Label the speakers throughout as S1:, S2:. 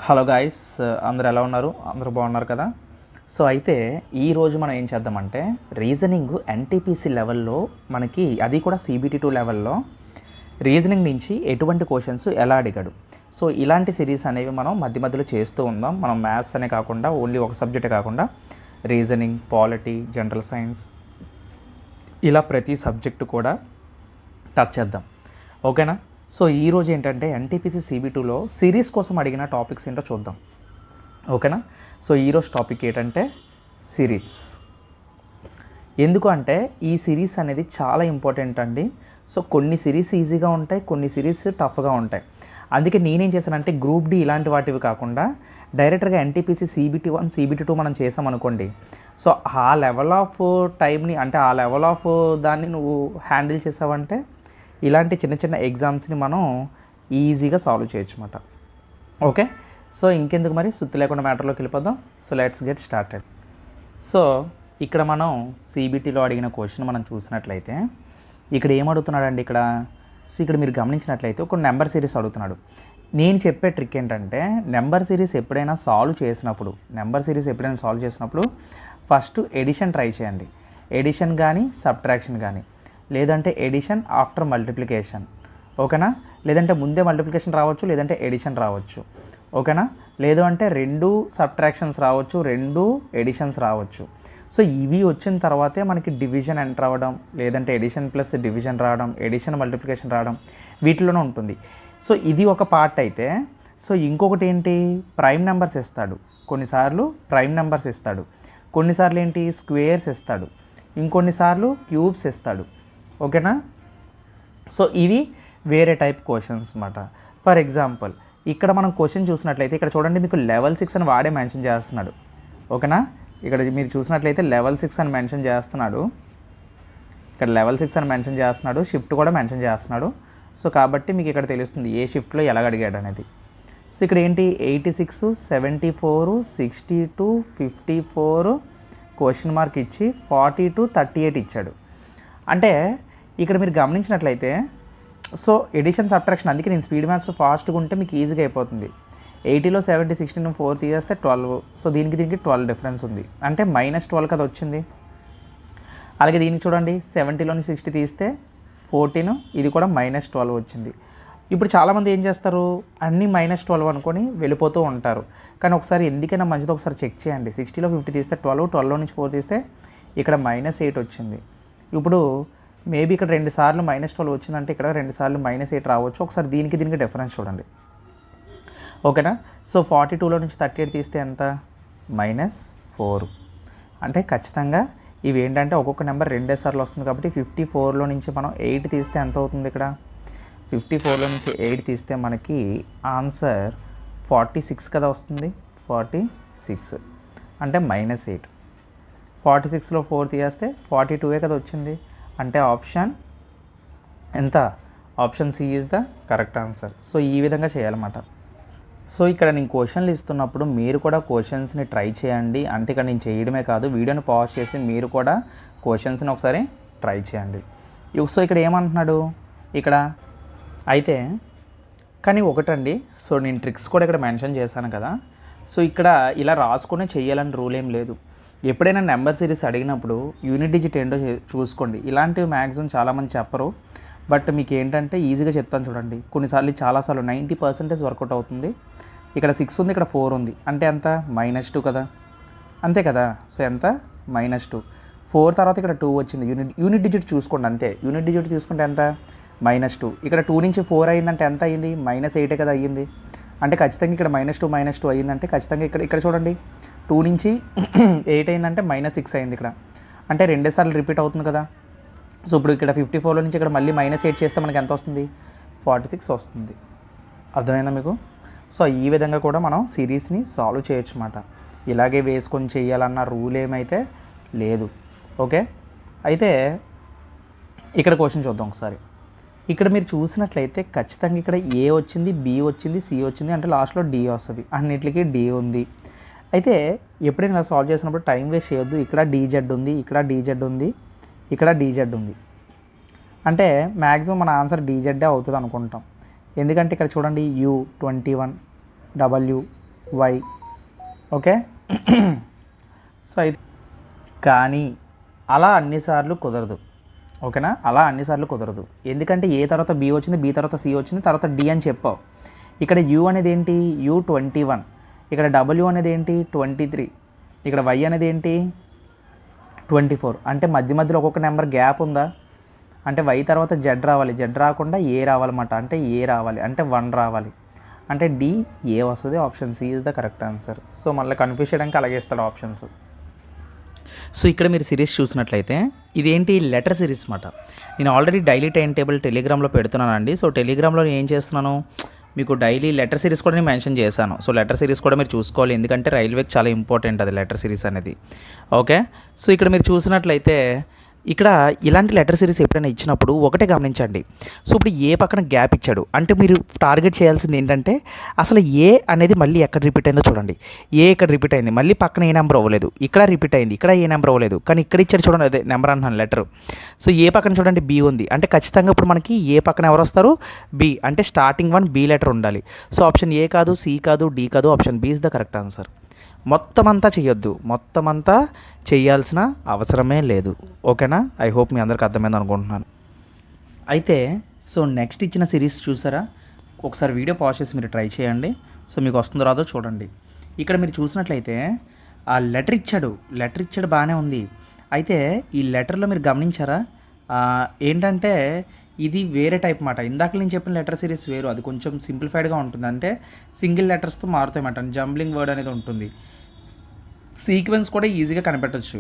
S1: Hello guys, అందరూ ఎలా ఉన్నారు? అందరూ బాగున్నారు కదా? సో అయితే ఈరోజు మనం ఏం చేద్దామంటే రీజనింగ్ ఎన్టీపీసీ లెవెల్లో మనకి అది కూడా CBT2 లెవెల్లో రీజనింగ్ నుంచి ఎటువంటి క్వశ్చన్స్ ఎలా అడిగాడు. సో ఇలాంటి సిరీస్ అనేవి మనం మధ్య మధ్యలో చేస్తూ ఉందాం. మనం మ్యాథ్స్ అనే కాకుండా ఓన్లీ ఒక సబ్జెక్టే కాకుండా రీజనింగ్, పాలిటీ, జనరల్ సైన్స్ ఇలా ప్రతి సబ్జెక్టు కూడా టచ్ చేద్దాం. ఓకేనా? సో ఈరోజు ఏంటంటే ఎన్టీపీసీ CB2లో సిరీస్ కోసం అడిగిన టాపిక్స్ ఏంటో చూద్దాం. ఓకేనా? సో ఈరోజు టాపిక్ ఏంటంటే సిరీస్. ఎందుకు అంటే ఈ సిరీస్ అనేది చాలా ఇంపార్టెంట్ అండి. సో కొన్ని సిరీస్ ఈజీగా ఉంటాయి, కొన్ని సిరీస్ టఫ్గా ఉంటాయి. అందుకే నేనేం చేశానంటే గ్రూప్ డి ఇలాంటి వాటివి కాకుండా డైరెక్ట్గా ఎన్టీపీసీ CBT1, CBT2 మనం చేసామనుకోండి. సో ఆ లెవెల్ ఆఫ్ టైంని అంటే ఆ లెవెల్ ఆఫ్ దాన్ని నువ్వు హ్యాండిల్ చేసావంటే ఇలాంటి చిన్న చిన్న ఎగ్జామ్స్ని మనం ఈజీగా సాల్వ్ చేయొచ్చు అన్నమాట. ఓకే, సో ఇంకెందుకు మరి సుత్తి లేకుండా మ్యాటర్లోకి వెళ్ళిపోదాం. So let's get started. So ఇక్కడ మనం CBTలో అడిగిన క్వశ్చన్ మనం చూసినట్లయితే ఇక్కడ ఏమడుగుతున్నాడండి సో ఇక్కడ మీరు గమనించినట్లయితే ఒక నెంబర్ సిరీస్ అడుగుతున్నాడు. నేను చెప్పే ట్రిక్ ఏంటంటే నెంబర్ సిరీస్ ఎప్పుడైనా సాల్వ్ చేసినప్పుడు ఫస్ట్ ఎడిషన్ ట్రై చేయండి. ఎడిషన్ కానీ సబ్ట్రాక్షన్ కానీ, లేదంటే ఎడిషన్ ఆఫ్టర్ మల్టిప్లికేషన్. ఓకేనా? లేదంటే ముందే మల్టిప్లికేషన్ రావచ్చు, లేదంటే ఎడిషన్ రావచ్చు. ఓకేనా? లేదు అంటే రెండు సబ్ట్రాక్షన్స్ రావచ్చు, రెండు ఎడిషన్స్ రావచ్చు. సో ఇవి వచ్చిన తర్వాతే మనకి డివిజన్ ఎంటర్ అవ్వడం, లేదంటే ఎడిషన్ ప్లస్ డివిజన్ రావడం, ఎడిషన్ మల్టిప్లికేషన్ రావడం వీటిలోనే ఉంటుంది. సో ఇది ఒక పార్ట్ అయితే, సో ఇంకొకటి ఏంటి, ప్రైమ్ నెంబర్స్ ఇస్తాడు. కొన్నిసార్లు ప్రైమ్ నెంబర్స్ ఇస్తాడు, కొన్నిసార్లు ఏంటి స్క్వేర్స్ ఇస్తాడు, ఇంకొన్నిసార్లు క్యూబ్స్ ఇస్తాడు. ఓకేనా? సో ఇవి వేరే టైప్ క్వశ్చన్స్ అన్నమాట. ఫర్ ఎగ్జాంపుల్ ఇక్కడ మనం క్వశ్చన్ చూసినట్లయితే ఇక్కడ చూడండి, మీకు లెవెల్ 6 అని వాడే మెన్షన్ చేస్తున్నాడు. ఓకేనా? ఇక్కడ మీరు చూసినట్లయితే లెవెల్ 6 అని మెన్షన్ చేస్తున్నాడు. ఇక్కడ లెవెల్ 6 అని మెన్షన్ చేస్తున్నాడు, షిఫ్ట్ కూడా మెన్షన్ చేస్తున్నాడు. సో కాబట్టి మీకు ఇక్కడ తెలుస్తుంది ఏ షిఫ్ట్లో ఎలా అడిగాడు అనేది. సో ఇక్కడ ఏంటి 86, 74, 62, 54 క్వశ్చన్ మార్క్ ఇచ్చి 42, 38 ఇచ్చాడు. అంటే ఇక్కడ మీరు గమనించినట్లయితే సో ఎడిషన్ సబ్ట్రాక్షన్, అందుకే నేను స్పీడ్ మ్యాథ్స్ ఫాస్ట్గా ఉంటే మీకు ఈజీగా అయిపోతుంది. 80లో 70, 16, 4 తీసేస్తే 12. సో దీనికి 12 డిఫరెన్స్ ఉంది, అంటే -12 కదా వచ్చింది. అలాగే దీనికి చూడండి 70లోని 60 తీస్తే 14, ఇది కూడా -12 వచ్చింది. ఇప్పుడు చాలామంది ఏం చేస్తారు, అన్నీ -12 అనుకొని వెళ్ళిపోతూ ఉంటారు. కానీ ఒకసారి ఎందుకైనా మంచిది ఒకసారి చెక్ చేయండి. 60లో 50 తీస్తే 12, 12లో నుంచి 4 తీస్తే ఇక్కడ -8 వచ్చింది. ఇప్పుడు మేబీ ఇక్కడ 2 సార్లు -12 వచ్చిందంటే ఇక్కడ 2 సార్లు -8 రావచ్చు. ఒకసారి దీనికి డిఫరెన్స్ చూడండి. ఓకేనా? సో 42లో నుంచి 38 తీస్తే ఎంత, -4. అంటే ఖచ్చితంగా ఇవి ఏంటంటే ఒక్కొక్క నెంబర్ 2 సార్లు వస్తుంది కాబట్టి 54లో నుంచి మనం 8 తీస్తే ఎంత అవుతుంది, ఇక్కడ 54లో నుంచి 8 తీస్తే మనకి ఆన్సర్ 46 కదా వస్తుంది. 46 అంటే -8. 46లో 4 తీస్తే 42 కదా వచ్చింది. అంటే ఆప్షన్ ఎంత, option C is the correct answer. So ఈ విధంగా చేయాలన్నమాట. సో ఇక్కడ నేను క్వశ్చన్లు ఇస్తున్నప్పుడు మీరు కూడా క్వశ్చన్స్ని ట్రై చేయండి. అంటే ఇక్కడ నేను చేయడమే కాదు, వీడియోని పాజ్ చేసి మీరు కూడా క్వశ్చన్స్ని ఒకసారి ట్రై చేయండి. సో ఇక్కడ ఏమంటున్నాడు ఇక్కడ అయితే, కానీ ఒకటండి, సో నేను ట్రిక్స్ కూడా ఇక్కడ మెన్షన్ చేశాను కదా. సో ఇక్కడ ఇలా రాసుకునే చెయ్యాలని రూల్ ఏం లేదు. ఎప్పుడైనా నెంబర్ సిరీస్ అడిగినప్పుడు యూనిట్ డిజిట్ ఏంటో చూసుకోండి. ఇలాంటివి మ్యాక్సిమం చాలామంది చెప్పరు, బట్ మీకు ఏంటంటే ఈజీగా చెప్తాను చూడండి. కొన్నిసార్లు చాలాసార్లు 90% వర్కౌట్ అవుతుంది. ఇక్కడ 6 ఉంది, ఇక్కడ 4 ఉంది, అంటే ఎంత, -2 కదా, అంతే కదా. సో ఎంత, -2. 4 తర్వాత ఇక్కడ 2 వచ్చింది, యూనిట్ డిజిట్ చూసుకోండి అంతే. యూనిట్ డిజిట్ తీసుకుంటే ఎంత, -2. ఇక్కడ 2 నుంచి 4 అయిందంటే ఎంత అయ్యింది, -8 కదా అయ్యింది. అంటే ఖచ్చితంగా ఇక్కడ -2 అయ్యిందంటే ఖచ్చితంగా ఇక్కడ చూడండి 2 నుంచి 8 అయిందంటే -6 అయింది ఇక్కడ, అంటే 2 సార్లు రిపీట్ అవుతుంది కదా. సో ఇప్పుడు ఇక్కడ 54లో నుంచి ఇక్కడ మళ్ళీ -8 చేస్తే మనకి ఎంత వస్తుంది, 46 వస్తుంది. అర్థమైందా మీకు? సో ఈ విధంగా కూడా మనం సిరీస్ని సాల్వ్ చేయొచ్చు అన్నమాట. ఇలాగే వేసుకొని చేయాలన్న రూల్ ఏమైతే లేదు. ఓకే, అయితే ఇక్కడ క్వశ్చన్ చూద్దాం ఒకసారి. ఇక్కడ మీరు చూసినట్లయితే ఖచ్చితంగా ఇక్కడ A వచ్చింది, B వచ్చింది, C వచ్చింది, అంటే లాస్ట్లో D వస్తుంది. అన్నిటికీ D ఉంది. అయితే ఎప్పుడైనా సాల్వ్ చేసినప్పుడు టైం వేస్ట్ చేయొద్దు. ఇక్కడ DZ ఉంది, ఇక్కడ DZ ఉంది, ఇక్కడ DZ ఉంది, అంటే మ్యాక్సిమం మన ఆన్సర్ DZ అవుతుంది అనుకుంటాం. ఎందుకంటే ఇక్కడ చూడండి U21, W why. Okay. So అయితే కానీ అలా అన్నిసార్లు కుదరదు. ఓకేనా, అలా అన్నిసార్లు కుదరదు. ఎందుకంటే ఏ తర్వాత బి వచ్చింది, బి తర్వాత సి వచ్చింది, తర్వాత డి అని చెప్పావు. ఇక్కడ యూ అనేది ఏంటి, U21. ఇక్కడ డబ్ల్యూ అనేది ఏంటి, 23. ఇక్కడ వై అనేది ఏంటి, 24. అంటే మధ్య మధ్యలో ఒక్కొక్క నెంబర్ గ్యాప్ ఉందా, అంటే వై తర్వాత జెడ్ రావాలి, జెడ్ రాకుండా ఏ రావాలన్నమాట. అంటే ఏ రావాలి అంటే 1 రావాలి. అంటే డి ఏ వస్తుంది. Option C is the correct answer. So మళ్ళీ కన్ఫ్యూజ్ చేయడానికి అలాగే ఇస్తాడు ఆప్షన్స్. సో ఇక్కడ మీరు సిరీస్ చూసినట్లయితే ఇదేంటి, లెటర్ సిరీస్ మాట. నేను ఆల్రెడీ డైలీ టైం టేబుల్ టెలిగ్రామ్లో పెడుతున్నానండి. సో టెలిగ్రామ్లో నేను ఏం చేస్తున్నాను, మీకు డైలీ లెటర్ సిరీస్ కూడా నేను మెన్షన్ చేశాను. సో లెటర్ సిరీస్ కూడా మీరు చూసుకోవాలి, ఎందుకంటే రైల్వేకి చాలా ఇంపార్టెంట్ అది లెటర్ సిరీస్ అనేది. ఓకే. సో ఇక్కడ మీరు చూసినట్లయితే ఇక్కడ ఇలాంటి లెటర్ సిరీస్ ఎప్పుడైనా ఇచ్చినప్పుడు ఒకటే గమనించండి. సో ఇప్పుడు ఏ పక్కన గ్యాప్ ఇచ్చాడు అంటే మీరు టార్గెట్ చేయాల్సింది ఏంటంటే అసలు ఏ అనేది మళ్ళీ ఎక్కడ రిపీట్ అయిందో చూడండి. ఏ ఇక్కడ రిపీట్ అయింది, మళ్ళీ పక్కన ఏ నెంబర్ అవ్వలేదు, ఇక్కడ రిపీట్ అయింది, ఇక్కడ ఏ నెంబర్ అవ్వలేదు, కానీ ఇక్కడ ఇచ్చాడు చూడండి, అదే నెంబర్ అంటున్నాను లెటర్. సో ఏ పక్కన చూడండి బి ఉంది, అంటే ఖచ్చితంగా ఇప్పుడు మనకి ఏ పక్కన ఎవరు వస్తారు, బి. అంటే స్టార్టింగ్ 1 బి లెటర్ ఉండాలి. సో ఆప్షన్ ఏ కాదు, సి కాదు, డి కాదు, option B is the correct answer. మొత్తం అంతా చేయొద్దు, మొత్తం అంతా చేయాల్సిన అవసరమే లేదు. ఓకేనా, ఐ హోప్ మీ అందరికి అర్థమైంది అనుకుంటున్నాను. అయితే సో నెక్స్ట్ ఇచ్చిన సిరీస్ చూసారా, ఒకసారి వీడియో పాజ్ చేసి మీరు ట్రై చేయండి. సో మీకు వస్తుందో రాదో చూడండి. ఇక్కడ మీరు చూసినట్లయితే ఆ లెటర్ ఇచ్చాడు బాగానే ఉంది. అయితే ఈ లెటర్లో మీరు గమనించారా, ఏంటంటే ఇది వేరే టైప్ మాట. ఇందాక నేను చెప్పిన లెటర్ సిరీస్ వేరు, అది కొంచెం సింప్లిఫైడ్గా ఉంటుంది. అంటే సింగిల్ లెటర్స్తో మారుతాయి అన్నమాట, జంబ్లింగ్ వర్డ్ అనేది ఉంటుంది. సీక్వెన్స్ కూడా ఈజీగా కనిపెట్టవచ్చు,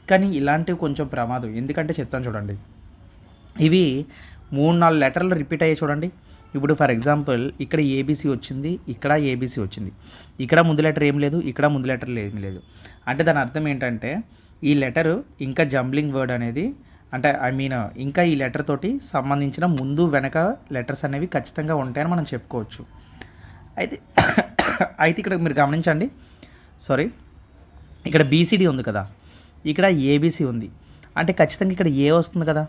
S1: కానీ ఇలాంటివి కొంచెం ప్రమాదం. ఎందుకంటే చెప్తాను చూడండి, ఇవి 3-4 లెటర్లు రిపీట్ అయ్యాయి చూడండి. ఇప్పుడు ఫర్ ఎగ్జాంపుల్ ఇక్కడ ఏబీసీ వచ్చింది, ఇక్కడ ఏబీసీ వచ్చింది, ఇక్కడ ముందు లెటర్ ఏం లేదు, ఇక్కడ ముందు లెటర్ ఏమీ లేదు. అంటే దాని అర్థం ఏంటంటే ఈ లెటరు ఇంకా జంబ్లింగ్ వర్డ్ అనేది, అంటే ఇంకా ఈ లెటర్ తోటి సంబంధించిన ముందు వెనక లెటర్స్ అనేవి ఖచ్చితంగా ఉంటాయని మనం చెప్పుకోవచ్చు. అయితే ఇక్కడ మీరు గమనించండి, ఇక్కడ బీసీడీ ఉంది కదా, ఇక్కడ ఏబీసీ ఉంది, అంటే ఖచ్చితంగా ఇక్కడ ఏ వస్తుంది కదా,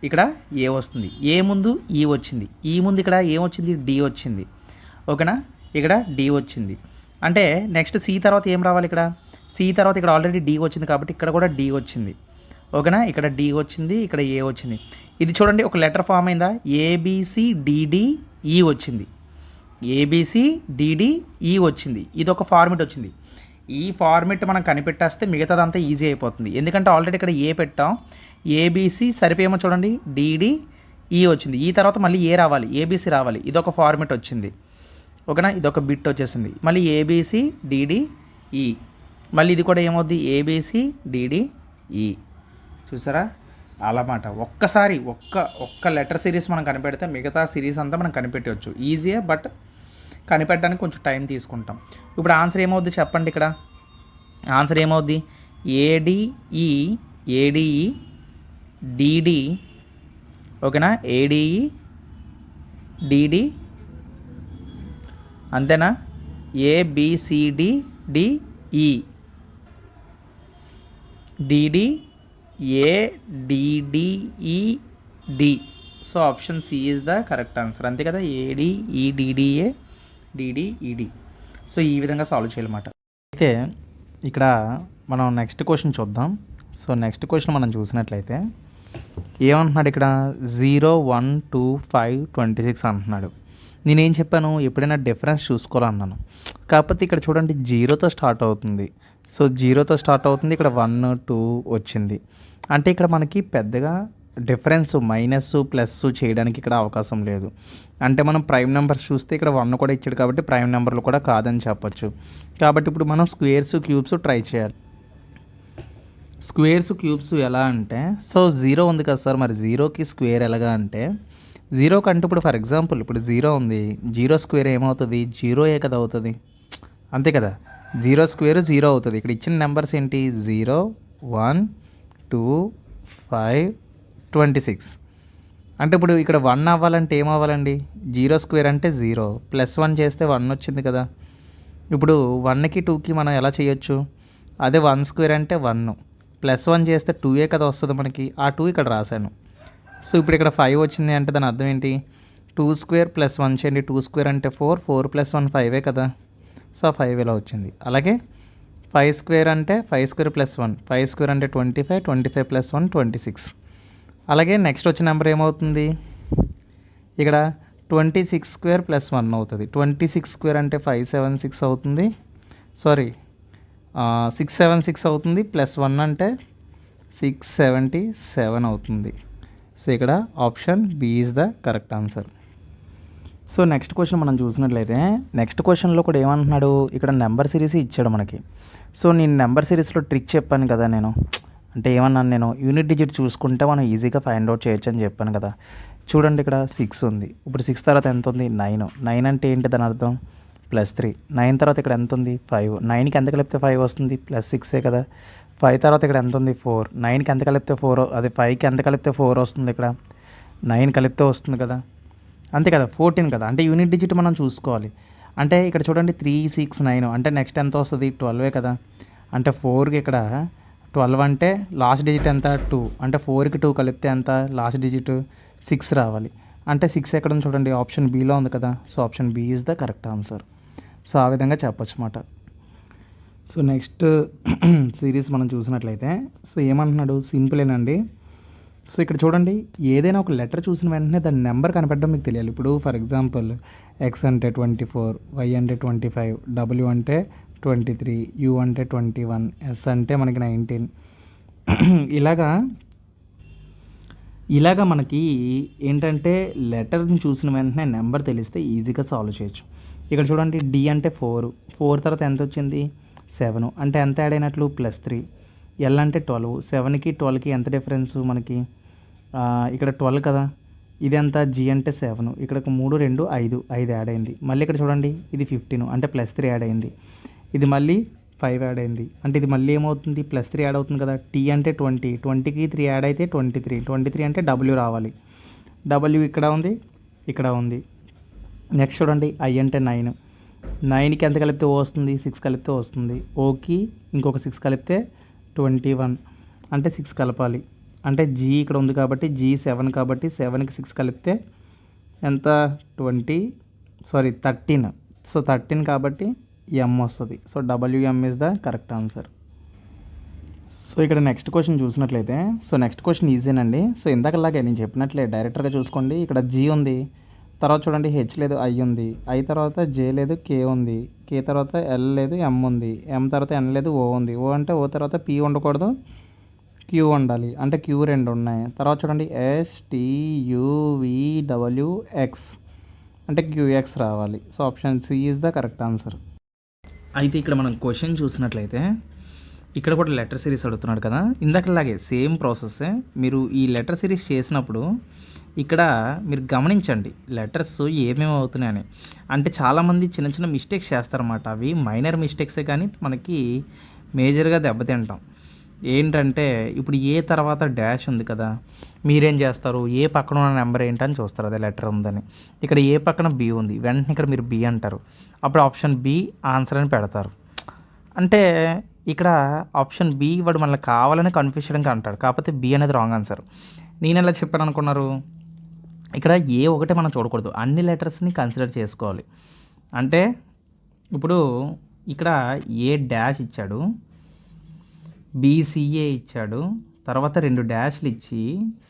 S1: ఇక్కడ ఏ వస్తుంది. ఏ ముందు ఈ వచ్చింది, ఈ ముందు ఇక్కడ ఏమొచ్చింది, డి వచ్చింది. ఓకేనా, ఇక్కడ డి వచ్చింది. అంటే నెక్స్ట్ సి తర్వాత ఏం రావాలి, ఇక్కడ సి తర్వాత ఇక్కడ ఆల్రెడీ డి వచ్చింది కాబట్టి ఇక్కడ కూడా డి వచ్చింది. ఓకేనా, ఇక్కడ డి వచ్చింది, ఇక్కడ ఏ వచ్చింది. ఇది చూడండి ఒక లెటర్ ఫామ్ అయిందా, ABCDDE వచ్చింది, ABCDDE వచ్చింది. ఇది ఒక ఫార్మెట్ వచ్చింది. ఈ ఫార్మెట్ మనం కనిపెట్టేస్తే మిగతాదంతా ఈజీ అయిపోతుంది. ఎందుకంటే ఆల్రెడీ ఇక్కడ ఏ పెట్టాం, ABC సరిపోయేమో చూడండి, DDE వచ్చింది. ఈ తర్వాత మళ్ళీ ఏ రావాలి, ABC రావాలి. ఇదొక ఫార్మెట్ వచ్చింది. ఓకేనా, ఇదొక బిట్ వచ్చేసింది. మళ్ళీ ABCDDE, మళ్ళీ ఇది కూడా ఏమవుద్ది, ABCDDE. చూసారా అలామాట. ఒక్కసారి ఒక్క లెటర్ సిరీస్ మనం కనిపెడితే మిగతా సిరీస్ అంతా మనం కనిపెట్టవచ్చు. ఈజీయే, బట్ కనిపెట్టడానికి కొంచెం టైం తీసుకుంటాం. ఇప్పుడు ఆన్సర్ ఏమవుద్ది చెప్పండి, ఇక్కడ ఆన్సర్ ఏమవుద్ది, ADE DD. ఓకేనా, ADE DD అంతేనా, ABCDDE DDADDED. So option C is the correct answer. అంతే కదా, ADEDDADDED. సో ఈ విధంగా సాల్వ్ చేయాలన్నమాట. అయితే ఇక్కడ మనం నెక్స్ట్ క్వశ్చన్ చూద్దాం. సో నెక్స్ట్ క్వశ్చన్ మనం చూసినట్లయితే ఏమంటున్నాడు, ఇక్కడ 0 1 2 5 26 అంటున్నాడు. నేనేం చెప్పాను, ఎప్పుడైనా డిఫరెన్స్ చూసుకోవాలన్నాను. కాకపోతే ఇక్కడ చూడండి 0తో స్టార్ట్ అవుతుంది. సో 0తో స్టార్ట్ అవుతుంది, ఇక్కడ 1 2 వచ్చింది. అంటే ఇక్కడ మనకి పెద్దగా డిఫరెన్స్ మైనస్ ప్లస్ చేయడానికి ఇక్కడ అవకాశం లేదు. అంటే మనం ప్రైమ్ నెంబర్స్ చూస్తే ఇక్కడ 1 కూడా ఇచ్చాడు కాబట్టి ప్రైమ్ నెంబర్లు కూడా కాదని చెప్పొచ్చు. కాబట్టి ఇప్పుడు మనం స్క్వేర్స్ క్యూబ్స్ ట్రై చేయాలి. స్క్వేర్స్ క్యూబ్స్ ఎలా అంటే, సో 0 ఉంది కదా సార్, మరి 0కి స్క్వేర్ ఎలాగా అంటే 0 కంటే ఇప్పుడు ఫర్ ఎగ్జాంపుల్ ఇప్పుడు 0 ఉంది, 0 స్క్వేర్ ఏమవుతుంది, 0 కదా అవుతుంది, అంతే కదా. 0 స్క్వేర్ 0 అవుతుంది. ఇక్కడ ఇచ్చిన నెంబర్స్ ఏంటి, 0 1 2 5 26. అంటే ఇప్పుడు ఇక్కడ 1 అవ్వాలంటే ఏమవ్వాలండి, 0 స్క్వేర్ అంటే 0 ప్లస్ 1 చేస్తే 1 వచ్చింది కదా. ఇప్పుడు 1కి 2కి మనం ఎలా చేయొచ్చు, అదే 1 స్క్వేర్ అంటే 1 ప్లస్ 1 చేస్తే 2 కదా వస్తుంది మనకి, ఆ 2 ఇక్కడ రాశాను. సో ఇప్పుడు ఇక్కడ 5 వచ్చింది అంటే దాని అర్థం ఏంటి, 2 స్క్వేర్ ప్లస్ 1 చేయండి, 2 స్క్వేర్ అంటే 4 4 ప్లస్ 1 5 కదా. సో 5 ఇలా వచ్చింది. అలాగే 5 స్క్వేర్ అంటే 5 స్క్వేర్ ప్లస్ 1, 5 స్క్వేర్ అంటే 25, 25 ప్లస్ 1 26. అలాగే నెక్స్ట్ వచ్చిన నెంబర్ ఏమవుతుంది, ఇక్కడ 26 స్క్వేర్ ప్లస్ 1 అవుతుంది. 26 స్క్వేర్ అంటే 576 అవుతుంది, సారీ 676 అవుతుంది, ప్లస్ 1 అంటే 677 అవుతుంది. సో ఇక్కడ option B is the correct answer. So next question మనం చూసినట్లయితే నెక్స్ట్ క్వశ్చన్లో కూడా ఏమంటున్నాడు, ఇక్కడ నెంబర్ సిరీస్ ఇచ్చాడు మనకి. సో నేను నెంబర్ సిరీస్లో ట్రిక్ చెప్పాను కదా, నేను అంటే ఏమన్నాను, నేను యూనిట్ డిజిట్ చూసుకుంటే మనం ఈజీగా ఫైండ్ అవుట్ చేయొచ్చు అని చెప్పాను కదా. చూడండి ఇక్కడ 6 ఉంది. ఇప్పుడు 6 తర్వాత ఎంత ఉంది, 9. 9 అంటే ఏంటి దాని అర్థం, +3. 9 తర్వాత ఇక్కడ ఎంత ఉంది, 5. 9కి ఎంత కలిపితే 5 వస్తుంది, +6 కదా. 5 తర్వాత ఇక్కడ ఎంత ఉంది, 4. 9కి ఎంత కలిపితే 4, అది 5కి ఎంత కలిపితే 4 వస్తుంది, ఇక్కడ 9 కలిపితే వస్తుంది కదా, అంతే కదా, 14 కదా. అంటే యూనిట్ డిజిట్ మనం చూసుకోవాలి. అంటే ఇక్కడ చూడండి 3, 6, 9 అంటే నెక్స్ట్ ఎంత వస్తుంది, 12 కదా. అంటే 4కి ఇక్కడ 12 అంటే లాస్ట్ డిజిట్ ఎంత, 2. అంటే 4కి 2 కలిపితే ఎంత, లాస్ట్ డిజిట్ 6 రావాలి. అంటే 6 ఎక్కడ ఉంది చూడండి, ఆప్షన్ బీలో ఉంది కదా. So option B is the correct answer. So ఆ విధంగా చెప్పొచ్చు అన్నమాట. సో నెక్స్ట్ సిరీస్ మనం చూసినట్లయితే సో ఏమంటున్నాడు, సింపులేనండి. సో ఇక్కడ చూడండి, ఏదైనా ఒక లెటర్ చూసిన వెంటనే దాని నెంబర్ కనపడడం మీకు తెలియాలి. ఇప్పుడు ఫర్ ఎగ్జాంపుల్ ఎక్స్ అంటే 24, వై అంటే 25, డబ్ల్యూ అంటే 23, యూ అంటే 21, ఎస్ అంటే మనకి 19. ఇలాగా మనకి ఏంటంటే లెటర్ని చూసిన వెంటనే నెంబర్ తెలిస్తే ఈజీగా సాల్వ్ చేయొచ్చు. ఇక్కడ చూడండి డి అంటే 4 తర్వాత ఎంత వచ్చింది, 7. అంటే ఎంత యాడ్ అయినట్లు, +3. ఎల్ అంటే 12, 7కి 12కి ఎంత డిఫరెన్స్ మనకి, ఇక్కడ 12 కదా. ఇది ఎంత, జీ అంటే 7, ఇక్కడ 3, 2, 5 యాడ్ అయింది. మళ్ళీ ఇక్కడ చూడండి ఇది 15 అంటే +3 యాడ్ అయింది. ఇది మళ్ళీ 5 యాడ్ అయింది. అంటే ఇది మళ్ళీ ఏమవుతుంది, +3 యాడ్ అవుతుంది కదా. టీ అంటే 20, 20కి 3 యాడ్ అయితే 23 అంటే డబ్ల్యూ రావాలి. డబ్ల్యూ ఇక్కడ ఉంది, ఇక్కడ ఉంది. నెక్స్ట్ చూడండి ఐ అంటే 9, 9కి ఎంత కలిపితే ఓ వస్తుంది, 6 కలిపితే వస్తుంది. ఓకి ఇంకొక 6 కలిపితే 21 అంటే 6 కలపాలి. అంటే జీ ఇక్కడ ఉంది కాబట్టి జీ 7 కాబట్టి 7కి 6 కలిపితే ఎంత, 13. సో 13 కాబట్టి ఎం వస్తుంది. So WM is the correct answer. So ఇక్కడ నెక్స్ట్ క్వశ్చన్ చూసినట్లయితే సో నెక్స్ట్ క్వశ్చన్ ఈజీనండి. సో ఇందాకలాగే నేను చెప్పినట్లే డైరెక్టర్గా చూసుకోండి. ఇక్కడ జీ ఉంది, తర్వాత చూడండి హెచ్ లేదు, ఐ ఉంది, ఐ తర్వాత జే లేదు, కే ఉంది, కే తర్వాత ఎల్ లేదు, ఎం ఉంది, ఎం తర్వాత ఎన్ లేదు, ఓ ఉంది. ఓ అంటే ఓ తర్వాత పి ఉండకూడదు, క్యూ ఉండాలి. అంటే క్యూ 2 ఉన్నాయి. తర్వాత చూడండి S T U V W X అంటే క్యూఎక్స్ రావాలి. So option C is the correct answer. అయితే ఇక్కడ మనం క్వశ్చన్ చూసినట్లయితే ఇక్కడ కూడా లెటర్ సిరీస్ అడుగుతున్నాడు కదా. ఇందాకలాగే సేమ్ ప్రాసెస్సే. మీరు ఈ లెటర్ సిరీస్ చేసినప్పుడు ఇక్కడ మీరు గమనించండి లెటర్స్ ఏమేమి అవుతున్నాయని. అంటే చాలామంది చిన్న చిన్న మిస్టేక్స్ చేస్తారన్నమాట. అవి మైనర్ మిస్టేక్సే కానీ మనకి మేజర్గా దెబ్బతింటాం. ఏంటంటే ఇప్పుడు ఏ తర్వాత డాష్ ఉంది కదా, మీరేం చేస్తారు, ఏ పక్కన ఉన్న నెంబర్ ఏంటని చూస్తారు, అదే లెటర్ ఉందని. ఇక్కడ ఏ పక్కన బి ఉంది, వెంటనే ఇక్కడ మీరు బి అంటారు. అప్పుడు ఆప్షన్ బి ఆన్సర్ అని పెడతారు. అంటే ఇక్కడ ఆప్షన్ బి వాడు మనల్ని కావాలని కన్ఫ్యూషన్గా అంటాడు, కాకపోతే బి అనేది రాంగ్ ఆన్సర్. నేను ఎలా చెప్పాను అనుకున్నారు, ఇక్కడ ఏ ఒకటే మనం చూడకూడదు, అన్ని లెటర్స్ని కన్సిడర్ చేసుకోవాలి. అంటే ఇప్పుడు ఇక్కడ ఏ డాష్ ఇచ్చాడు, బీసీఏ ఇచ్చాడు, తర్వాత 2 డాష్లు ఇచ్చి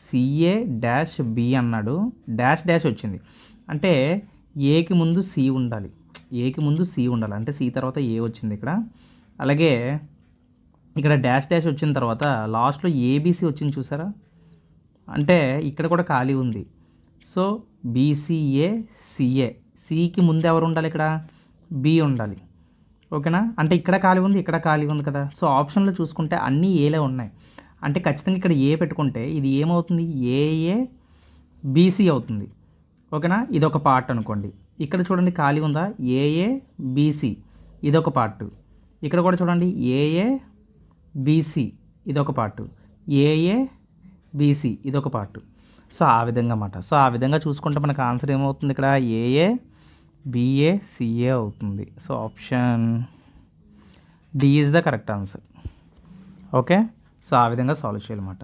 S1: సిఏ డాష్ బి అన్నాడు, డాష్ డాష్ వచ్చింది. అంటే ఏకి ముందు సి ఉండాలి, ఏకి ముందు సి ఉండాలి. అంటే సి తర్వాత ఏ వచ్చింది ఇక్కడ. అలాగే ఇక్కడ డాష్ డాష్ వచ్చిన తర్వాత లాస్ట్లో ఏబీసీ వచ్చింది చూసారా, అంటే ఇక్కడ కూడా ఖాళీ ఉంది. సో బీసీఏ సిఏ, సికి ముందు ఎవరు ఉండాలి, ఇక్కడ బి ఉండాలి. ఓకేనా. అంటే ఇక్కడ ఖాళీ ఉంది, ఇక్కడ ఖాళీ ఉంది కదా. సో ఆప్షన్లో చూసుకుంటే అన్నీ ఏలే ఉన్నాయి. అంటే ఖచ్చితంగా ఇక్కడ ఏ పెట్టుకుంటే ఇది ఏమవుతుంది, ఏఏ బీసీ అవుతుంది. ఓకేనా. ఇదొక పార్ట్ అనుకోండి. ఇక్కడ చూడండి ఖాళీ ఉందా, ఏఏ బీసీ ఇదొక పార్ట్. ఇక్కడ కూడా చూడండి ఏఏ బీసీ ఇదొక పార్ట్, ఏఏ బీసీ ఇదొక పార్ట్. సో ఆ విధంగా అన్నమాట. సో ఆ విధంగా చూసుకుంటే మనకు ఆన్సర్ ఏమవుతుంది, ఇక్కడ ఏఏ బిఏ సిఏ అవుతుంది. So option D is the correct answer. Okay. So ఆ విధంగా సాల్వ్ చేయాలన్నమాట.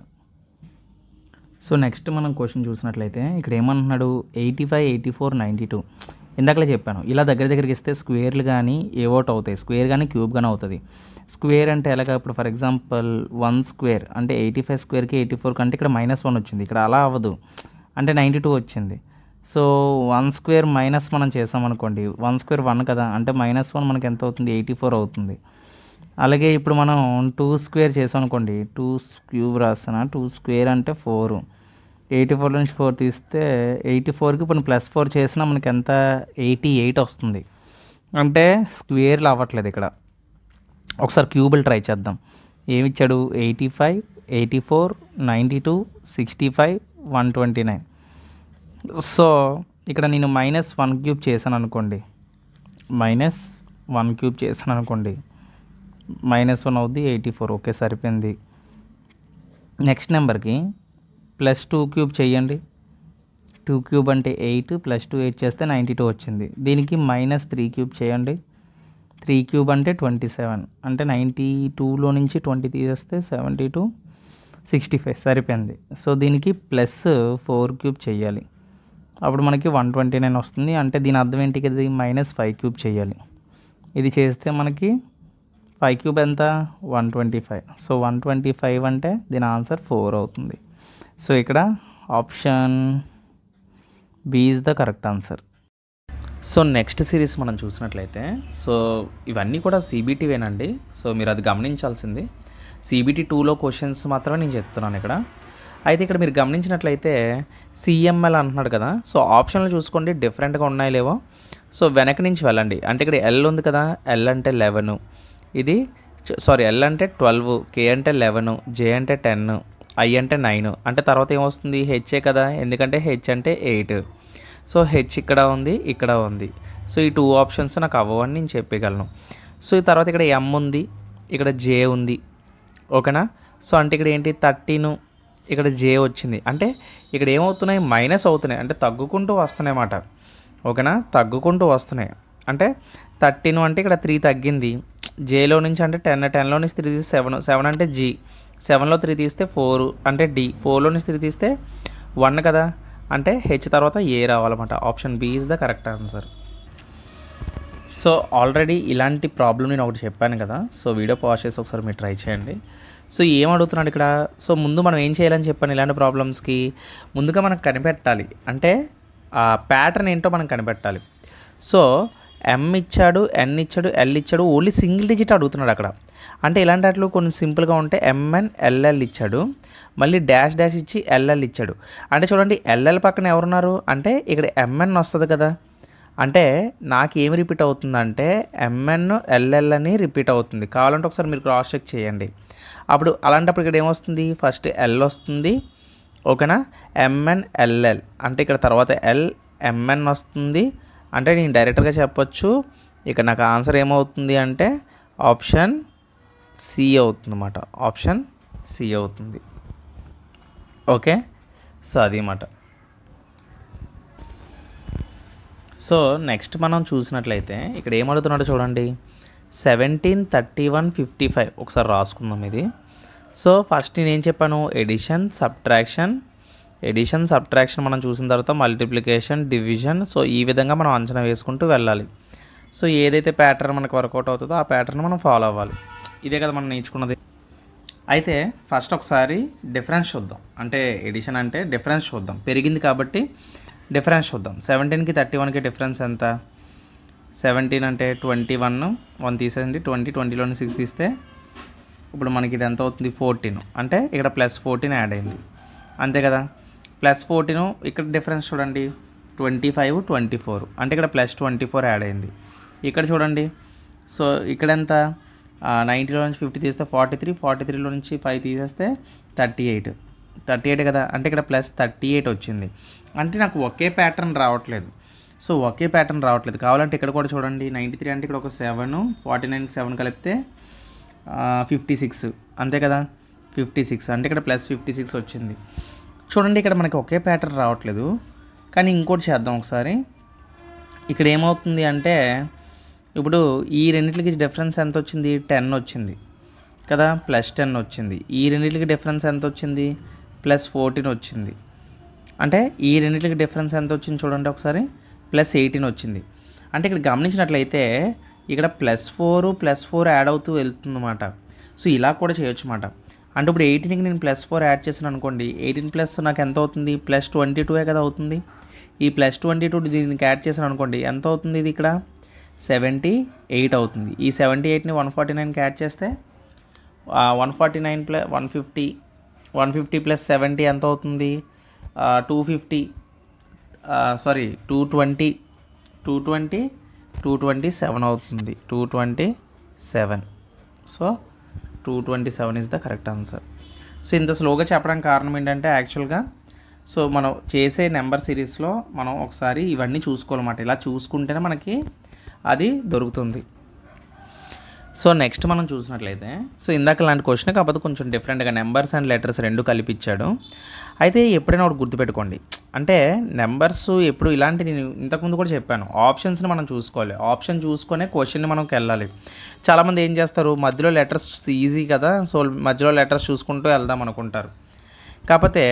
S1: సో నెక్స్ట్ మనం క్వశ్చన్ చూసినట్లయితే ఇక్కడ ఏమంటున్నాడు, 85, 84, 92 ఇందాకలే చెప్పాను, ఇలా దగ్గరికి ఇస్తే స్క్వేర్లు కానీ ఏవోట్ అవుతాయి, స్క్వేర్ కానీ క్యూబ్ కానీ అవుతుంది. స్క్వేర్ అంటే ఎలాగ, ఇప్పుడు ఫర్ ఎగ్జాంపుల్ 1 స్క్వేర్ అంటే 85 స్క్వేర్కి 84 కంటే ఇక్కడ -1 వచ్చింది, ఇక్కడ అలా అవ్వదు, అంటే 92 వచ్చింది. సో 1 స్క్వేర్ మైనస్ మనం చేసామనుకోండి, 1 స్క్వేర్ 1 కదా, అంటే -1 మనకి ఎంత అవుతుంది, 84 అవుతుంది. అలాగే ఇప్పుడు మనం 2 స్క్వేర్ చేసామనుకోండి, 2 క్యూబ్ రాస్తున్నా, 2 స్క్వేర్ అంటే 4, 84 నుంచి 4 తీస్తే 84కి ఇప్పుడు +4 చేసినా మనకి ఎంత, 88 వస్తుంది. అంటే స్క్వేర్లు అవ్వట్లేదు ఇక్కడ. ఒకసారి క్యూబులు ట్రై చేద్దాం. ఏమిచ్చాడు, 85, 84, 92, 65, 129. సో ఇక్కడ నేను -1 క్యూబ్ చేశాను అనుకోండి, -1 క్యూబ్ చేశాను అనుకోండి, -1 అవుద్ది, 84. ఓకే, సరిపోయింది. నెక్స్ట్ నెంబర్కి +2 క్యూబ్ చేయండి. 2 క్యూబ్ అంటే 8, +2 8 చేస్తే 92 వచ్చింది. దీనికి -3 క్యూబ్ చేయండి. 3 క్యూబ్ అంటే 27, అంటే 92లో నుంచి 20 తీసేస్తే 72, 65 సరిపోయింది. సో దీనికి +4 క్యూబ్ చేయాలి, అప్పుడు మనకి 129 వస్తుంది. అంటే దీని అర్థం ఏంటి కదా, -5 క్యూబ్ చేయాలి. ఇది చేస్తే మనకి 5 క్యూబ్ ఎంత, 125. సో 125 అంటే దీని ఆన్సర్ 4 అవుతుంది. సో ఇక్కడ option B is the correct answer. So next series మనం చూసినట్లయితే, సో ఇవన్నీ కూడా CBTవేనండి. సో మీరు అది గమనించాల్సింది. CBT 2లో క్వశ్చన్స్ మాత్రమే నేను చెప్తున్నాను ఇక్కడ. అయితే ఇక్కడ మీరు గమనించినట్లయితే CML అంటున్నాడు కదా, సో ఆప్షన్లు చూసుకోండి డిఫరెంట్గా ఉన్నాయో లేవో. సో వెనక నుంచి వెళ్ళండి, అంటే ఇక్కడ L ఉంది కదా, L అంటే 11, ఇది L అంటే 12, K అంటే 11, J అంటే 10, I అంటే 9, అంటే తర్వాత ఏమొస్తుంది, హెచ్ఏ కదా, ఎందుకంటే H అంటే 8. సో హెచ్ ఇక్కడ ఉంది, ఇక్కడ ఉంది. సో ఈ 2 ఆప్షన్స్ నాకు అవ్వవని నేను చెప్పగలను. సో ఈ తర్వాత ఇక్కడ M ఉంది, ఇక్కడ J ఉంది, ఓకేనా. సో అంటే ఇక్కడ ఏంటి 13, ఇక్కడ J వచ్చింది, అంటే ఇక్కడ ఏమవుతున్నాయి, మైనస్ అవుతున్నాయి, అంటే తగ్గుకుంటూ వస్తున్నాయి అన్నమాట, ఓకేనా, తగ్గుకుంటూ వస్తున్నాయి. అంటే 13 అంటే ఇక్కడ 3 తగ్గింది, Jలో నుంచి అంటే 10, 10లో నుంచి 3 తీస్తే 7, 7 అంటే G, 7లో 3 తీస్తే 4 అంటే D, 4లో నుంచి 3 తీస్తే 1 కదా, అంటే హెచ్ తర్వాత ఏ రావాలన్నమాట. Option B is the correct answer. So already ఇలాంటి ప్రాబ్లం నేను ఒకటి చెప్పాను కదా, సో వీడియో పాజ్ చేసి ఒకసారి మీరు ట్రై చేయండి. సో ఏం అడుగుతున్నాడు ఇక్కడ, సో ముందు మనం ఏం చేయాలని చెప్పాను, ఇలాంటి ప్రాబ్లమ్స్కి ముందుగా మనం కనిపెట్టాలి, అంటే ఆ ప్యాటర్న్ ఏంటో మనం కనిపెట్టాలి. సో M ఇచ్చాడు, N ఇచ్చాడు, L ఇచ్చాడు, ఓన్లీ సింగిల్ డిజిట్ అడుగుతున్నాడు అక్కడ. అంటే ఇలాంటి వాటిలో కొన్ని సింపుల్గా ఉంటే MN LL ఇచ్చాడు, మళ్ళీ డాష్ డాష్ ఇచ్చి LL ఇచ్చాడు. అంటే చూడండి LL పక్కన ఎవరున్నారు అంటే ఇక్కడ MN వస్తుంది కదా, అంటే నాకు ఏమి రిపీట్ అవుతుందంటే MN LL అని రిపీట్ అవుతుంది. కావాలంటే ఒకసారి మీరు క్రాస్ చెక్ చేయండి. అప్పుడు అలాంటప్పుడు ఇక్కడ ఏమొస్తుంది, ఫస్ట్ L వస్తుంది, ఓకేనా, MN LL అంటే ఇక్కడ తర్వాత L MN వస్తుంది. అంటే నేను డైరెక్ట్గా చెప్పొచ్చు, ఇక్కడ నాకు ఆన్సర్ ఏమవుతుంది అంటే ఆప్షన్ సి అవుతుంది అన్నమాట, ఆప్షన్ సి అవుతుంది. ఓకే, సో అది మాట. సో నెక్స్ట్ మనం చూసినట్లయితే ఇక్కడ ఏమడుగుతున్నాడో చూడండి, 17, 31, 55 ఒకసారి రాసుకుందాం ఇది. సో ఫస్ట్ నేను ఏం చెప్పాను, ఎడిషన్ సబ్ట్రాక్షన్ మనం చూసిన తర్వాత మల్టిప్లికేషన్, డివిజన్. సో ఈ విధంగా మనం అంచనా వేసుకుంటూ వెళ్ళాలి. సో ఏదైతే ప్యాటర్న్ మనకు వర్కౌట్ అవుతుందో ఆ ప్యాటర్న్ మనం ఫాలో అవ్వాలి. ఇదే కదా మనం నేర్చుకున్నది. అయితే ఫస్ట్ ఒకసారి డిఫరెన్స్ చూద్దాం, అంటే ఎడిషన్ అంటే డిఫరెన్స్ చూద్దాం, పెరిగింది కాబట్టి డిఫరెన్స్ చూద్దాం. 17కి 31కి డిఫరెన్స్ ఎంత, 17 అంటే 21, 1 తీసేయండి, 20, 20లోని 6 తీస్తే ఇప్పుడు మనకి ఇది ఎంత అవుతుంది, 14, అంటే ఇక్కడ +14 యాడ్ అయింది, అంతే కదా. +14 ఇక్కడ డిఫరెన్స్ చూడండి, 25, 24, అంటే ఇక్కడ +24 యాడ్ అయింది. ఇక్కడ చూడండి, సో ఇక్కడ ఎంత, 90లో నుంచి 50 తీస్తే 43, 43లో నుంచి 5 తీసేస్తే 38 కదా, అంటే ఇక్కడ +38 వచ్చింది. అంటే నాకు ఒకే ప్యాటర్న్ రావట్లేదు. సో ఒకే ప్యాటర్న్ రావట్లేదు, కావాలంటే ఇక్కడ కూడా చూడండి, 93 అంటే ఇక్కడ ఒక 7, 49కి 7 కలిపితే 56, అంతే కదా, 56 అంటే ఇక్కడ +56 వచ్చింది. చూడండి ఇక్కడ మనకి ఒకే ప్యాటర్న్ రావట్లేదు. కానీ ఇంకోటి చేద్దాం ఒకసారి. ఇక్కడ ఏమవుతుంది అంటే ఇప్పుడు ఈ రెండింటికి డిఫరెన్స్ ఎంత వచ్చింది, 10 వచ్చింది కదా, +10 వచ్చింది. ఈ రెండింటికి డిఫరెన్స్ ఎంత వచ్చింది, +14 వచ్చింది. అంటే ఈ రెండింటికి డిఫరెన్స్ ఎంత వచ్చింది చూడండి ఒకసారి, ప్లస్ 18 వచ్చింది. అంటే ఇక్కడ గమనించినట్లయితే ఇక్కడ +4 యాడ్ అవుతూ వెళ్తుందన్నమాట. సో ఇలా కూడా చేయొచ్చు అన్నమాట. అంటే ఇప్పుడు 18కి నేను +4 యాడ్ చేశాను అనుకోండి, 18 ప్లస్ నాకు ఎంత అవుతుంది, +22 కదా అవుతుంది. ఈ +22 దీనికి యాడ్ చేశాను అనుకోండి, ఎంత అవుతుంది ఇది ఇక్కడ 78 అవుతుంది. ఈ 78ని 149కి యాడ్ చేస్తే 149 + 150 150 + 70 ఎంత అవుతుంది, 250 సారీ 227 అవుతుంది. 227. So 227 is the correct answer. So ఇంత స్లోగా చెప్పడానికి కారణం ఏంటంటే యాక్చువల్గా సో మనం చేసే నెంబర్ సిరీస్లో మనం ఒకసారి ఇవన్నీ చూసుకోవాలన్నమాట. ఇలా చూసుకుంటేనే మనకి అది దొరుకుతుంది. సో నెక్స్ట్ మనం చూసినట్లయితే సో ఇందాక లాంటి క్వశ్చన్ కాకపోతే కొంచెం డిఫరెంట్గా నెంబర్స్ అండ్ లెటర్స్ రెండు కలిపిచ్చాడు. అయితే ఎప్పుడైనా ఒకటి గుర్తుపెట్టుకోండి, అంటే నెంబర్స్ ఎప్పుడు ఇలాంటి నేను ఇంతకుముందు కూడా చెప్పాను, ఆప్షన్స్ని మనం చూసుకోవాలి. ఆప్షన్ చూసుకొనే క్వశ్చన్ని మనకి వెళ్ళాలి. చాలామంది ఏం చేస్తారు, మధ్యలో లెటర్స్ ఈజీ కదా, సో మధ్యలో లెటర్స్ చూసుకుంటూ వెళ్దాం అనుకుంటారు. కాకపోతే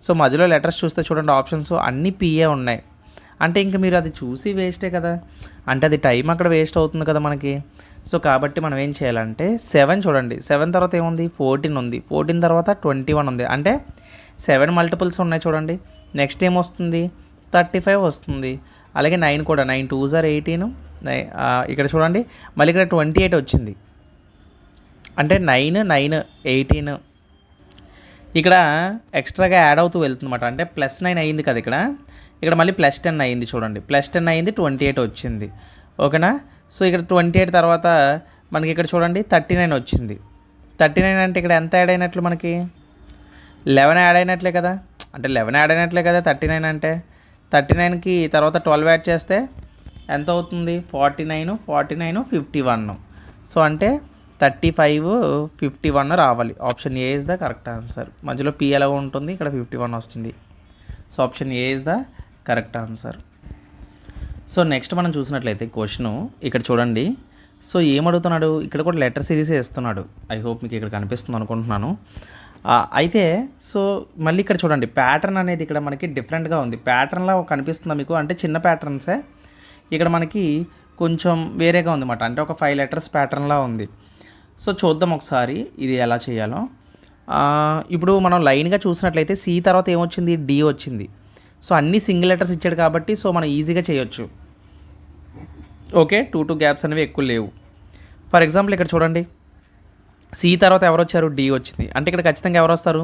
S1: సో మధ్యలో లెటర్స్ చూస్తే చూడండి, ఆప్షన్స్ అన్నీ పిఏ ఉన్నాయి. అంటే ఇంక మీరు అది చూసి వేస్టే కదా, అంటే అది టైం అక్కడ వేస్ట్ అవుతుంది కదా మనకి. సో కాబట్టి మనం ఏం చేయాలంటే 7 చూడండి, 7 తర్వాత ఏముంది, 14 ఉంది, 14 తర్వాత 21 ఉంది, అంటే 7 మల్టిపుల్స్ ఉన్నాయి చూడండి. నెక్స్ట్ ఏం వస్తుంది, 35 వస్తుంది. అలాగే 9 కూడా, 9 2s are 18. ఇక్కడ చూడండి మళ్ళీ ఇక్కడ 28 వచ్చింది, అంటే 9 9 18 ఇక్కడ ఎక్స్ట్రాగా యాడ్ అవుతూ వెళ్తుందన్నమాట. అంటే +9 అయింది కదా ఇక్కడ మళ్ళీ +10 అయింది చూడండి, +10 అయింది, 28 వచ్చింది. ఓకేనా. సో ఇక్కడ 28 తర్వాత మనకి ఇక్కడ చూడండి 39 వచ్చింది. 39 అంటే ఇక్కడ ఎంత యాడ్ అయినట్లు, మనకి 11 యాడ్ అయినట్లే కదా, అంటే 11 యాడ్ అయినట్లే కదా 39 అంటే. 39కి తర్వాత 12 యాడ్ చేస్తే ఎంత అవుతుంది, 49 49 51. సో అంటే 35 51 రావాలి. Option A is the correct answer. మధ్యలో పి ఎలా ఉంటుంది, ఇక్కడ 51 వస్తుంది. So option A is the correct answer. So next మనం చూసినట్లయితే క్వశ్చన్ ఇక్కడ చూడండి. సో ఏమడుగుతున్నాడు, ఇక్కడ కూడా లెటర్ సిరీసే ఇస్తున్నాడు. ఐ హోప్ మీకు ఇక్కడ కనిపిస్తుంది అనుకుంటున్నాను. అయితే సో మళ్ళీ ఇక్కడ చూడండి ప్యాటర్న్ అనేది ఇక్కడ మనకి డిఫరెంట్గా ఉంది. ప్యాటర్న్లా కనిపిస్తుందా మీకు, అంటే చిన్న ప్యాటర్న్సే ఇక్కడ మనకి కొంచెం వేరేగా ఉంది అన్నమాట. అంటే ఒక 5 లెటర్స్ ప్యాటర్న్లా ఉంది. సో చూద్దాం ఒకసారి ఇది ఎలా చేయాలో. ఇప్పుడు మనం లైన్గా చూసినట్లయితే సి తర్వాత ఏమొచ్చింది, డి వచ్చింది. సో అన్ని సింగిల్ లెటర్స్ ఇచ్చాడు కాబట్టి సో మనం ఈజీగా చేయొచ్చు. ఓకే, 2 గ్యాప్స్ అనేవి ఎక్కువ లేవు. ఫర్ ఎగ్జాంపుల్ ఇక్కడ చూడండి, సి తర్వాత ఎవరు వచ్చారు, డి వచ్చింది. అంటే ఇక్కడ ఖచ్చితంగా ఎవరు వస్తారు,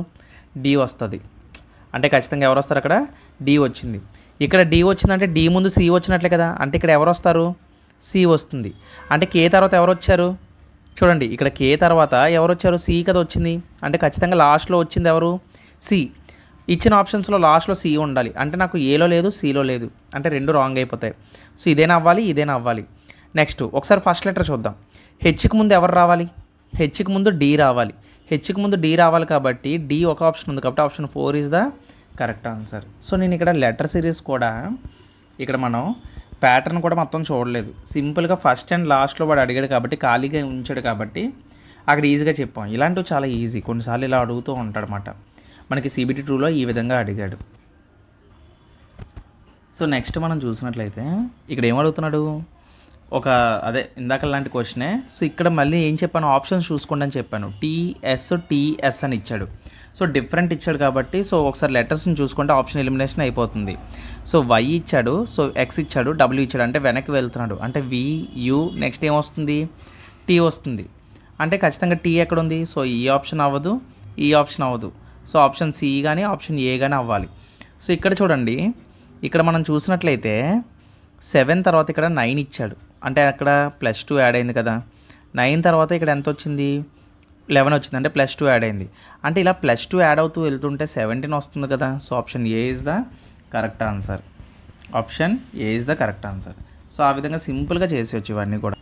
S1: డి వస్తుంది. అంటే ఖచ్చితంగా ఎవరు వస్తారు, అక్కడ డి వచ్చింది. ఇక్కడ డి వచ్చిందంటే డి ముందు సి వచ్చినట్లే కదా, అంటే ఇక్కడ ఎవరు వస్తారు, సి వస్తుంది. అంటే కే తర్వాత ఎవరు వచ్చారు, చూడండి ఇక్కడ కే తర్వాత ఎవరు వచ్చారు, సి కదా వచ్చింది. అంటే ఖచ్చితంగా లాస్ట్లో వచ్చింది ఎవరు, సి. ఇచ్చిన ఆప్షన్స్లో లాస్ట్లో సి ఉండాలి. అంటే నాకు ఏలో లేదు, సిలో లేదు, అంటే రెండు రాంగ్ అయిపోతాయి. సో ఇదేనా అవ్వాలి, ఇదేనా అవ్వాలి. నెక్స్ట్ ఒకసారి ఫస్ట్ లెటర్ చూద్దాం. హెచ్కి ముందు ఎవరు రావాలి, హెచ్కి ముందు డి రావాలి. హెచ్కి ముందు డి రావాలి కాబట్టి డి ఒక ఆప్షన్ ఉంది కాబట్టి option 4 is the correct answer. So నేను ఇక్కడ లెటర్ సిరీస్ కూడా ఇక్కడ మనం ప్యాటర్న్ కూడా మొత్తం చూడలేదు. సింపుల్గా ఫస్ట్ అండ్ లాస్ట్లో వాడు అడిగాడు కాబట్టి ఖాళీగా ఉంచాడు కాబట్టి అక్కడ ఈజీగా చెప్పాం. ఇలాంటివి చాలా ఈజీ, కొన్నిసార్లు ఇలా అడుగుతూ ఉంటాడు అన్నమాట. మనకి CBT 2లో ఈ విధంగా అడిగాడు. సో నెక్స్ట్ మనం చూసినట్లయితే ఇక్కడ ఏమడుగుతున్నాడు, ఒక అదే ఇందాక లాంటి క్వశ్చనే. సో ఇక్కడ మళ్ళీ ఏం చెప్పాను, ఆప్షన్స్ చూసుకోండి అని చెప్పాను. TS అని ఇచ్చాడు. సో డిఫరెంట్ ఇచ్చాడు కాబట్టి సో ఒకసారి లెటర్స్ని చూసుకుంటే ఆప్షన్ ఎలిమినేషన్ అయిపోతుంది. సో Y ఇచ్చాడు, సో X ఇచ్చాడు, W ఇచ్చాడు, అంటే వెనక్కి వెళ్తున్నాడు. అంటే VU నెక్స్ట్ ఏమొస్తుంది, T వస్తుంది. అంటే ఖచ్చితంగా T ఎక్కడ ఉంది, సో ఈ ఆప్షన్ అవ్వదు, ఈ ఆప్షన్ అవ్వదు. సో ఆప్షన్ C కానీ ఆప్షన్ ఏ కానీ అవ్వాలి. సో ఇక్కడ చూడండి, ఇక్కడ మనం చూసినట్లయితే 7 తర్వాత ఇక్కడ 9 ఇచ్చాడు, అంటే అక్కడ +2 యాడ్ అయింది కదా. 9 తర్వాత ఇక్కడ ఎంత వచ్చింది, 11 వచ్చింది, అంటే +2 యాడ్ అయింది. అంటే ఇలా +2 యాడ్ అవుతూ వెళ్తుంటే 17 వస్తుంది కదా. So option A is the correct answer. Option A is the correct answer. So ఆ విధంగా సింపుల్గా చేసేయచ్చు ఇవన్నీ కూడా.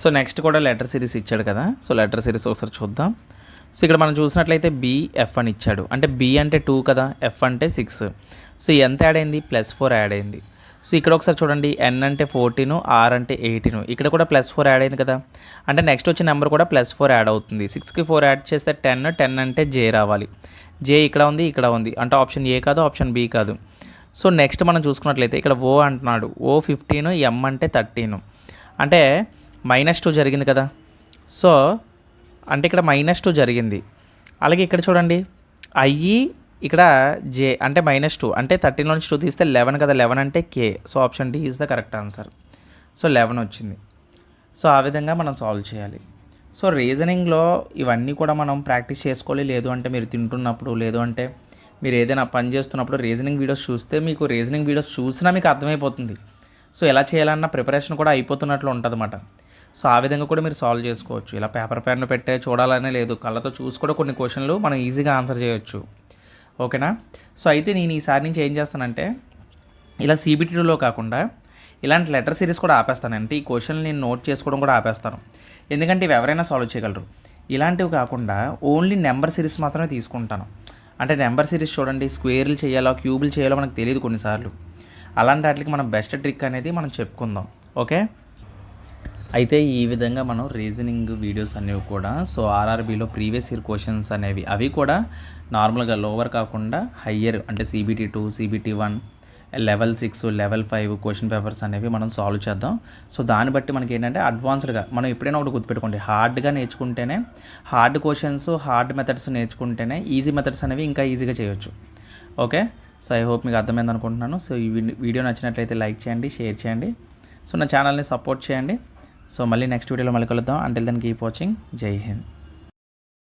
S1: సో నెక్స్ట్ కూడా లెటర్ సిరీస్ ఇచ్చాడు కదా. సో లెటర్ సిరీస్ ఒకసారి చూద్దాం. సో ఇక్కడ మనం చూసినట్లయితే BF అని ఇచ్చాడు, అంటే B అంటే 2 కదా, F అంటే 6. సో ఎంత యాడ్ అయింది, +4 యాడ్ అయింది. సో ఇక్కడ ఒకసారి చూడండి, N అంటే 14, R అంటే 18. ఇక్కడ కూడా +4 యాడ్ అయింది కదా, అంటే నెక్స్ట్ వచ్చే నెంబర్ కూడా +4 యాడ్ అవుతుంది. 6కి 4 యాడ్ చేస్తే 10 అంటే J రావాలి. J ఇక్కడ ఉంది, ఇక్కడ ఉంది, అంటే ఆప్షన్ ఏ కాదు, ఆప్షన్ B కాదు. సో నెక్స్ట్ మనం చూసుకున్నట్లయితే ఇక్కడ ఓ అంటున్నాడు, ఓ 15, ఎం అంటే 13, అంటే -2 జరిగింది కదా. సో అంటే ఇక్కడ -2 జరిగింది. అలాగే ఇక్కడ చూడండి ఐఈ ఇక్కడ జే అంటే -2 అంటే 13 నుంచి 2 తీస్తే 11 కదా, 11 అంటే K. So option D is the correct answer. So 11 వచ్చింది. సో ఆ విధంగా మనం సాల్వ్ చేయాలి. సో రీజనింగ్లో ఇవన్నీ కూడా మనం ప్రాక్టీస్ చేసుకోవాలి. లేదు అంటే మీరు తింటున్నప్పుడు, లేదు అంటే మీరు ఏదైనా పని చేస్తున్నప్పుడు రీజనింగ్ వీడియోస్ చూస్తే మీకు రీజనింగ్ వీడియోస్ చూసినా మీకు అర్థమైపోతుంది. సో ఎలా చేయాలన్న ప్రిపరేషన్ కూడా అయిపోతున్నట్లు ఉంటుందన్నమాట. సో ఆ విధంగా కూడా మీరు సాల్వ్ చేసుకోవచ్చు. ఇలా పేపర్ పెన్ పెట్టే చూడాలనే లేదు, కళ్ళతో చూసి కూడా కొన్ని క్వశ్చన్లు మనం ఈజీగా ఆన్సర్ చేయొచ్చు. ఓకేనా. సో అయితే నేను ఈసారి నుంచి ఏం చేస్తానంటే ఇలా CBT2లో కాకుండా ఇలాంటి లెటర్ సిరీస్ కూడా ఆపేస్తాను. అంటే ఈ క్వశ్చన్ నేను నోట్ చేసుకోవడం కూడా ఆపేస్తాను. ఎందుకంటే ఇవి ఎవరైనా సాల్వ్ చేయగలరు. ఇలాంటివి కాకుండా ఓన్లీ నెంబర్ సిరీస్ మాత్రమే తీసుకుంటాను. అంటే నెంబర్ సిరీస్ చూడండి, స్క్వేర్లు చేయాలో క్యూబులు చేయాలో మనకు తెలియదు కొన్నిసార్లు. అలాంటి వాటికి మనం బెస్ట్ ట్రిక్ అనేది మనం చెప్పుకుందాం. ఓకే. అయితే ఈ విధంగా మనం రీజనింగ్ వీడియోస్ అనేవి కూడా సో ఆర్ఆర్బీలో ప్రీవియస్ ఇయర్ క్వశ్చన్స్ అనేవి అవి కూడా నార్మల్గా లోవర్ కాకుండా హయ్యర్ అంటే CBT2, CBT1, level 6, level 5 question papers అనేవి మనం సాల్వ్ చేద్దాం. సో దాన్ని బట్టి మనకి ఏంటంటే అడ్వాన్స్డ్గా మనం ఎప్పుడైనా ఒకటి గుర్తుపెట్టుకోండి, హార్డ్గా నేర్చుకుంటేనే, హార్డ్ క్వశ్చన్స్ హార్డ్ మెథడ్స్ నేర్చుకుంటేనే ఈజీ మెథడ్స్ అనేవి ఇంకా ఈజీగా చేయొచ్చు. ఓకే. సో ఐ హోప్ మీకు అర్థమైంది అనుకుంటున్నాను. సో ఈ వీడియో నచ్చినట్లయితే లైక్ చేయండి, షేర్ చేయండి. సో నా ఛానల్ని సపోర్ట్ చేయండి. సో మళ్ళీ నెక్స్ట్ వీడియోలో మళ్ళీ కలుద్దాం. Until then keep watching. జై హింద్.